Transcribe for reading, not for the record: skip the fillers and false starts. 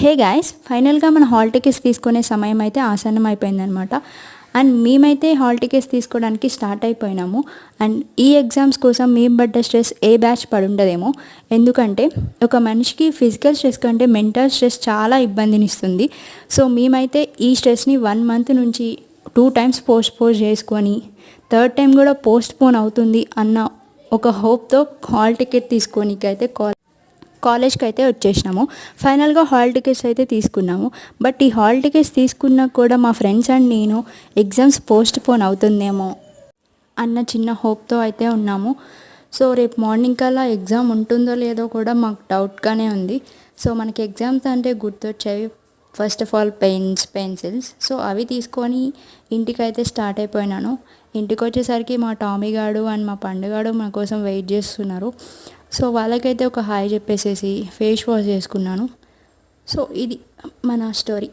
Hey guys, ఫైనల్గా మన hall tickets తీసుకునే సమయం అయితే ఆసన్నం అయిపోయిందనమాట. అండ్ మేమైతే హాల్ టికెట్స్ తీసుకోవడానికి స్టార్ట్ అయిపోయినాము. అండ్ ఈ ఎగ్జామ్స్ కోసం మేము పడ్డ స్ట్రెస్ ఏ బ్యాచ్ పడుండదేమో. ఎందుకంటే ఒక మనిషికి ఫిజికల్ స్ట్రెస్ కంటే మెంటల్ స్ట్రెస్ చాలా ఇబ్బందినిస్తుంది. సో మేమైతే ఈ స్ట్రెస్ని 1 మంత్ నుంచి 2 టైమ్స్ పోస్ట్ చేసుకొని థర్డ్ టైం కూడా పోస్ట్ పోన్ అవుతుంది అన్న ఒక హోప్తో హాల్ టికెట్ తీసుకోనికైతే కాలేజ్కి అయితే వచ్చేసినాము. ఫైనల్గా హాల్ టికెట్స్ అయితే తీసుకున్నాము. బట్ ఈ హాల్ టికెట్స్ తీసుకున్నా కూడా మా ఫ్రెండ్స్ అండ్ నేను ఎగ్జామ్స్ పోస్ట్ పోన్ అవుతుందేమో అన్న చిన్న హోప్తో అయితే ఉన్నాము. సో రేపు మార్నింగ్ కల్లా ఎగ్జామ్ ఉంటుందో లేదో కూడా మాకు డౌట్గానే ఉంది. సో మనకి ఎగ్జామ్స్ అంటే గుర్తొచ్చేవి first of all pens, pencils. So అవి తీసుకొని ఇంటికైతే స్టార్ట్ అయిపోయినాను. ఇంటికి వచ్చేసరికి మా టామీ గాడు అండ్ మా పండుగాడు మా కోసం వెయిట్ చేస్తున్నారు. సో వాళ్ళకైతే ఒక హాయ్ చెప్పేసేసి ఫేస్ వాష్ చేసుకున్నాను. సో ఇది మన స్టోరీ.